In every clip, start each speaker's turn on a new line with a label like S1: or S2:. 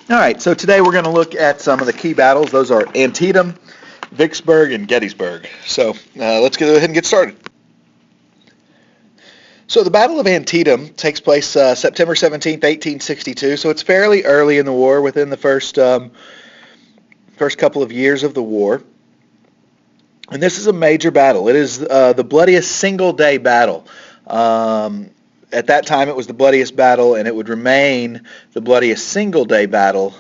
S1: All right, so today we're going to look at some of the key battles. Those are Antietam, Vicksburg, and Gettysburg. So let's go ahead and get started. So the Battle of Antietam takes place September 17th, 1862. So it's fairly early in the war, within the first couple of years of the war. And this is a major battle. It is the bloodiest single-day battle. At that time, it was the bloodiest battle, and it would remain the bloodiest single-day battle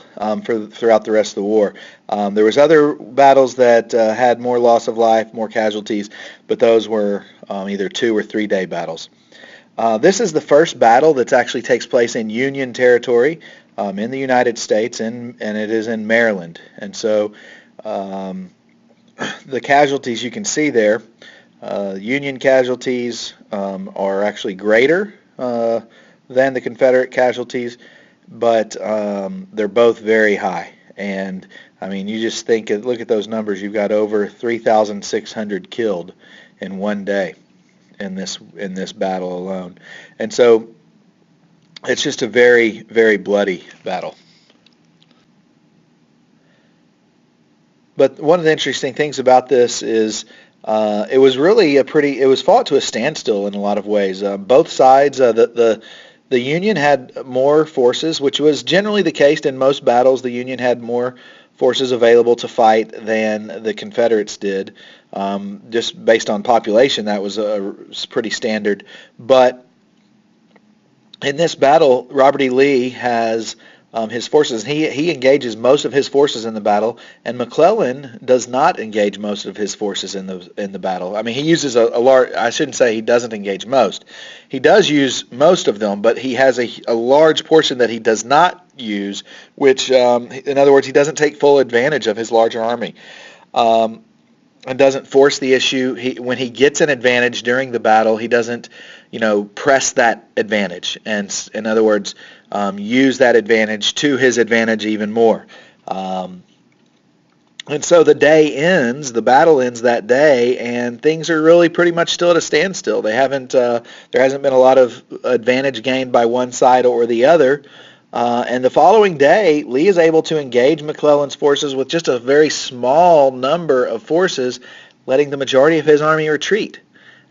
S1: throughout the rest of the war. There was other battles that had more loss of life, more casualties, but those were either 2 or 3 day battles. This is the first battle that actually takes place in Union territory in the United States, and it is in Maryland. And so the casualties you can see there, Union casualties are actually greater than the Confederate casualties, but they're both very high. And I mean, you just look at those numbers. You've got over 3,600 killed in one day in this battle alone. And so it's just a very, very bloody battle. But one of the interesting things about this is it was fought to a standstill in a lot of ways. Both sides, the Union had more forces, which was generally the case in most battles. The Union had more forces available to fight than the Confederates did. Just based on population, that was pretty standard. But in this battle, Robert E. Lee has his forces. He engages most of his forces in the battle, and McClellan does not engage most of his forces in the battle. I mean, he uses a large. I shouldn't say he doesn't engage most. He does use most of them, but he has a large portion that he does not use. Which, in other words, he doesn't take full advantage of his larger army, and doesn't force the issue. When he gets an advantage during the battle, he doesn't, press that advantage, and in other words, use that advantage to his advantage even more. And so the battle ends that day, and things are really pretty much still at a standstill. There hasn't been a lot of advantage gained by one side or the other. And the following day, Lee is able to engage McClellan's forces with just a very small number of forces, letting the majority of his army retreat.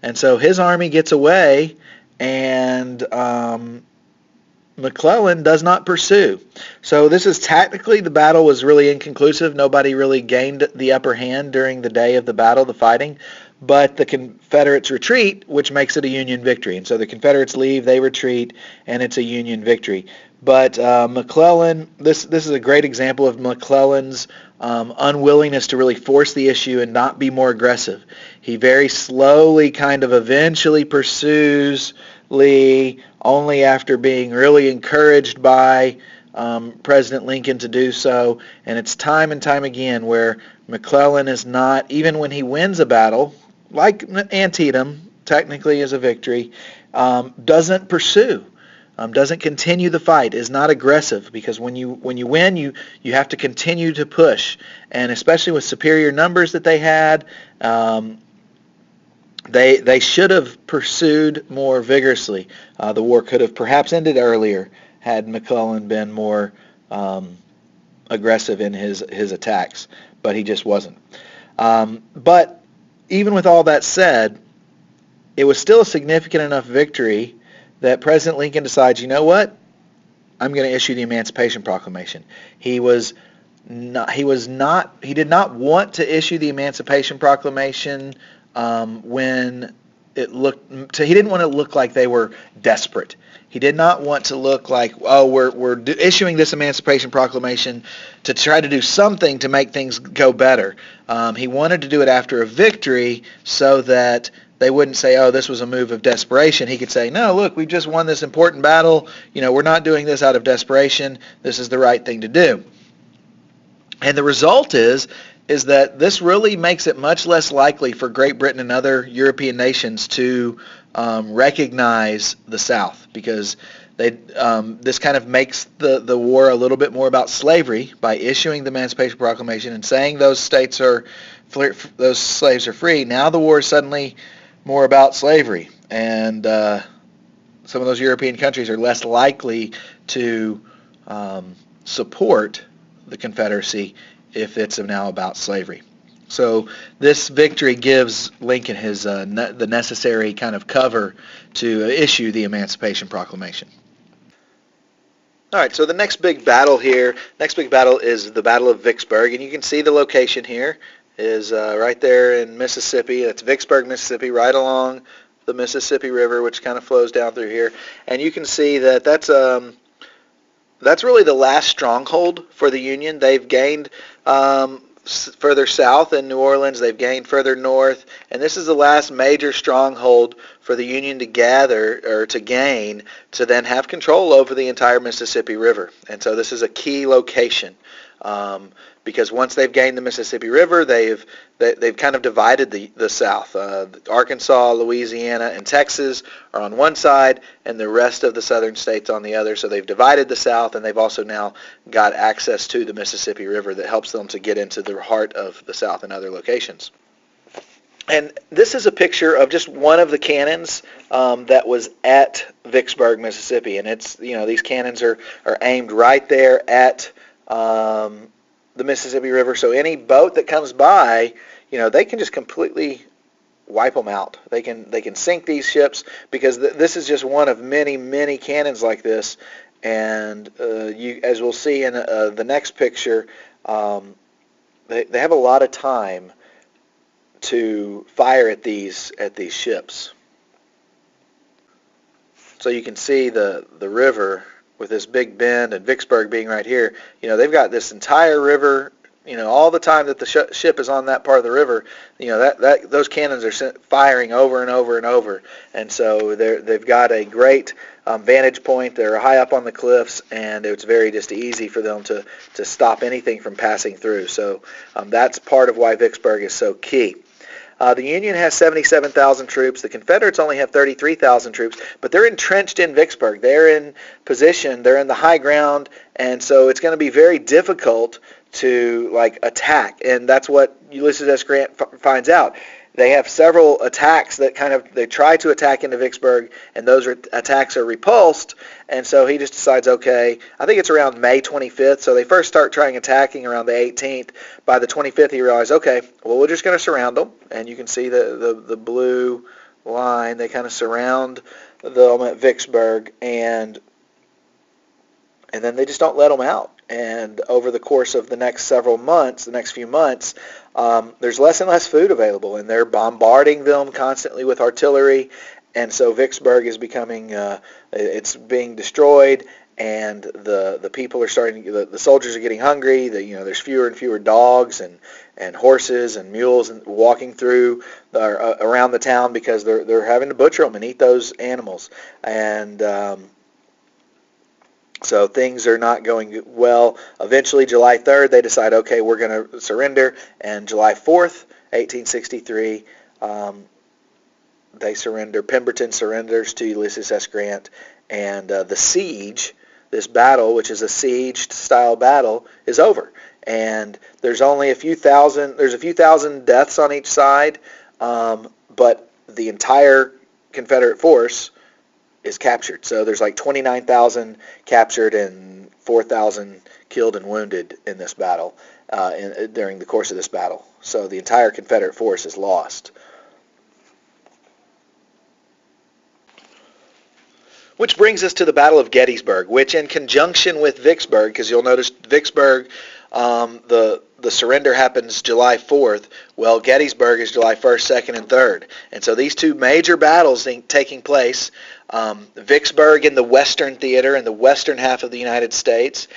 S1: And so his army gets away, and McClellan does not pursue. So this is tactically, the battle was really inconclusive. Nobody really gained the upper hand during the day of the battle, the fighting. But the Confederates retreat, which makes it a Union victory. And so the Confederates leave, they retreat, and it's a Union victory. But McClellan, this is a great example of McClellan's unwillingness to really force the issue and not be more aggressive. He very slowly kind of eventually pursues Lee, only after being really encouraged by President Lincoln to do so. And it's time and time again where McClellan is not, even when he wins a battle, like Antietam, technically is a victory, doesn't pursue, doesn't continue the fight, is not aggressive, because when you win, you have to continue to push. And especially with superior numbers that they had, they should have pursued more vigorously. The war could have perhaps ended earlier had McClellan been more aggressive in his attacks, but he just wasn't. But even with all that said, it was still a significant enough victory that President Lincoln decides, you know what? I'm going to issue the Emancipation Proclamation. He did not want to issue the Emancipation Proclamation when he didn't want to look like they were desperate. He did not want to look like, oh, we're issuing this Emancipation Proclamation to try to do something to make things go better. He wanted to do it after a victory so that they wouldn't say, oh, this was a move of desperation. He could say, no, look, we've just won this important battle. We're not doing this out of desperation. This is the right thing to do. And the result is that this really makes it much less likely for Great Britain and other European nations to recognize the South, because this kind of makes the war a little bit more about slavery by issuing the Emancipation Proclamation and saying those slaves are free. Now the war is suddenly more about slavery, and some of those European countries are less likely to support the Confederacy if it's now about slavery. So this victory gives Lincoln his the necessary kind of cover to issue the Emancipation Proclamation. All right, so the next big battle is the Battle of Vicksburg, and you can see the location here is right there in Mississippi. That's Vicksburg, Mississippi, right along the Mississippi River, which kind of flows down through here. And you can see that that's really the last stronghold for the Union. They've gained further south in New Orleans. They've gained further north, and this is the last major stronghold for the Union to gather or to gain to then have control over the entire Mississippi River. And so this is a key location because once they've gained the Mississippi River, they've kind of divided the South. Arkansas, Louisiana, and Texas are on one side, and the rest of the southern states on the other. So they've divided the South, and they've also now got access to the Mississippi River that helps them to get into the heart of the South and other locations. And this is a picture of just one of the cannons that was at Vicksburg, Mississippi, and it's these cannons are aimed right there at the Mississippi River. So any boat that comes by, they can just completely wipe them out. They can sink these ships because this is just one of many, many cannons like this. And as we'll see in the next picture, they have a lot of time to fire at these ships. So you can see the river with this big bend and Vicksburg being right here. They've got this entire river. All the time that the ship is on that part of the river, that those cannons are firing over and over and over. And so they've got a great vantage point. They're high up on the cliffs, and it's very just easy for them to stop anything from passing through. So that's part of why Vicksburg is so key. The Union has 77,000 troops. The Confederates only have 33,000 troops, but they're entrenched in Vicksburg. They're in position. They're in the high ground, and so it's going to be very difficult to attack. And that's what Ulysses S. Grant finds out. They have several attacks that they try to attack into Vicksburg, and those attacks are repulsed. And so he just decides, okay, I think it's around May 25th. So they first start trying attacking around the 18th. By the 25th, he realized, okay, well, we're just going to surround them. And you can see the blue line. They kind of surround them at Vicksburg, and then they just don't let them out. And over the course of the next few months, there's less and less food available, and they're bombarding them constantly with artillery. And so Vicksburg is becoming, it's being destroyed, and the people are starting, the soldiers are getting hungry. There's fewer and fewer dogs and horses and mules and walking through around the town because they're having to butcher them and eat those animals. And so things are not going well. Eventually, July 3rd, they decide, okay, we're going to surrender. And July 4th, 1863, they surrender. Pemberton surrenders to Ulysses S. Grant. And the siege, this battle, which is a siege-style battle, is over. And there's only a few thousand deaths on each side, but the entire Confederate force is captured. So there's 29,000 captured and 4,000 killed and wounded in this battle during the course of this battle. So the entire Confederate force is lost. Which brings us to the Battle of Gettysburg, which in conjunction with Vicksburg, because you'll notice Vicksburg, the surrender happens July 4th. Well, Gettysburg is July 1st, 2nd, and 3rd. And so these two major battles taking place, Vicksburg in the Western Theater in the western half of the United States,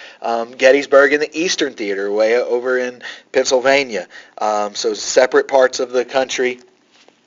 S1: Gettysburg in the Eastern Theater way over in Pennsylvania. So separate parts of the country.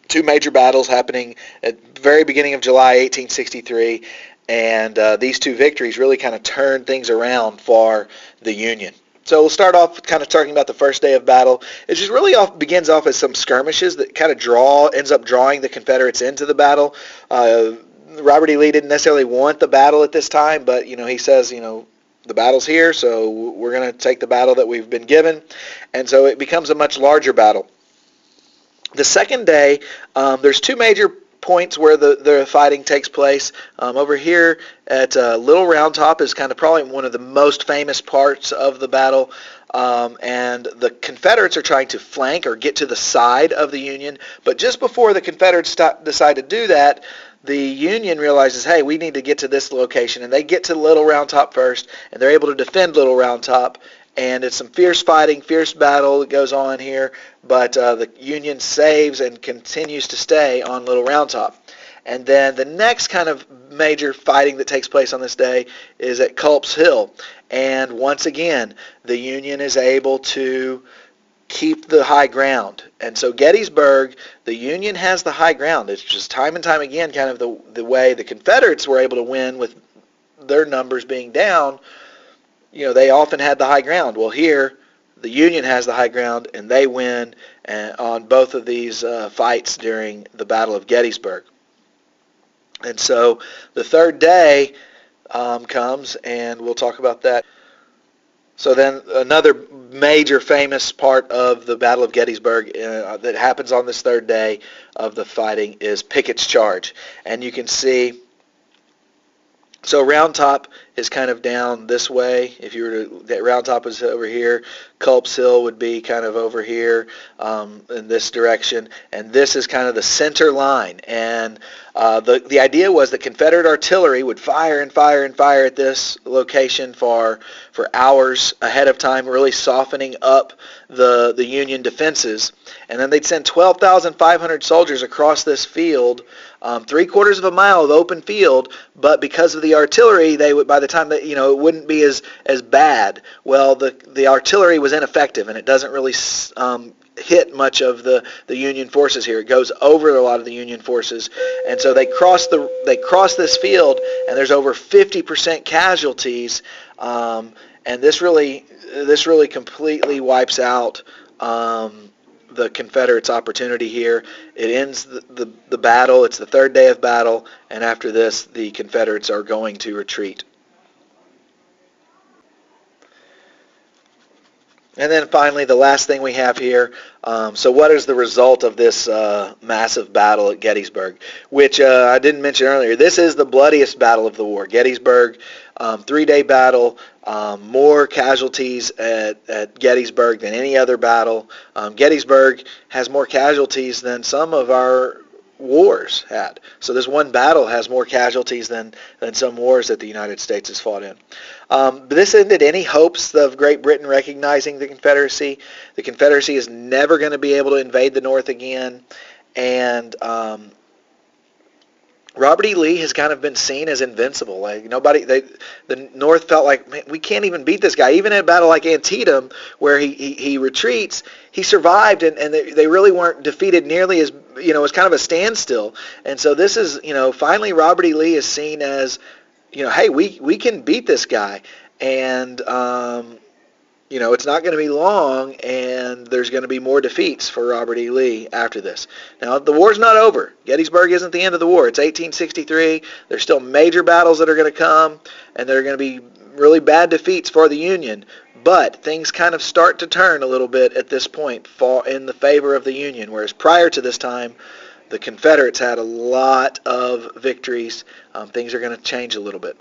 S1: Two major battles happening at the very beginning of July 1863, and these two victories really kind of turned things around for the Union. So we'll start off kind of talking about the first day of battle. It just really begins off as some skirmishes that kind of ends up drawing the Confederates into the battle. Robert E. Lee didn't necessarily want the battle at this time, but he says, the battle's here, so we're going to take the battle that we've been given, and so it becomes a much larger battle. The second day, there's two major points where the fighting takes place. Over here at Little Round Top is kind of probably one of the most famous parts of the battle. And the Confederates are trying to flank or get to the side of the Union. But just before the Confederates decide to do that, the Union realizes, hey, we need to get to this location. And they get to Little Round Top first, and they're able to defend Little Round Top. And it's some fierce fighting, fierce battle that goes on here. But the Union saves and continues to stay on Little Round Top. And then the next kind of major fighting that takes place on this day is at Culp's Hill. And once again, the Union is able to keep the high ground. And so Gettysburg, the Union has the high ground. It's just time and time again kind of the way the Confederates were able to win with their numbers being down. You know, they often had the high ground. Well, here, the Union has the high ground, and they win on both of these fights during the Battle of Gettysburg. And so the third day comes, and we'll talk about that. So then another major famous part of the Battle of Gettysburg that happens on this third day of the fighting is Pickets Charge. And you can see, so Round Top is kind of down this way. If you were to, that Round Top is over here. Culp's Hill would be kind of over here in this direction. And this is kind of the center line. And the idea was that Confederate artillery would fire and fire and fire at this location for hours ahead of time, really softening up the Union defenses. And then they'd send 12,500 soldiers across this field, 3/4 of a mile of open field, but because of the artillery, they would, by the time that, it wouldn't be as bad. Well, the artillery was ineffective, and it doesn't really hit much of the Union forces here. It goes over a lot of the Union forces, and so they cross this field, and there's over 50% casualties, and this really completely wipes out the Confederates' opportunity here. It ends the battle. It's the third day of battle, and after this, the Confederates are going to retreat. And then finally, the last thing we have here, so what is the result of this massive battle at Gettysburg, which I didn't mention earlier. This is the bloodiest battle of the war. Gettysburg, 3-day battle, more casualties at Gettysburg than any other battle. Gettysburg has more casualties than some of our wars had. So this one battle has more casualties than some wars that the United States has fought in. But this ended any hopes of Great Britain recognizing the Confederacy. The Confederacy is never going to be able to invade the North again. And Robert E. Lee has kind of been seen as invincible. Like the North felt like, man, we can't even beat this guy. Even in a battle like Antietam, where he retreats, he survived, and they really weren't defeated nearly as, it was kind of a standstill. And so this is, finally Robert E. Lee is seen as, hey, we can beat this guy. And it's not going to be long, and there's going to be more defeats for Robert E. Lee after this. Now, the war's not over. Gettysburg isn't the end of the war. It's 1863. There's still major battles that are going to come, and there are going to be really bad defeats for the Union. But things kind of start to turn a little bit at this point in the favor of the Union, whereas prior to this time, the Confederates had a lot of victories. Things are going to change a little bit.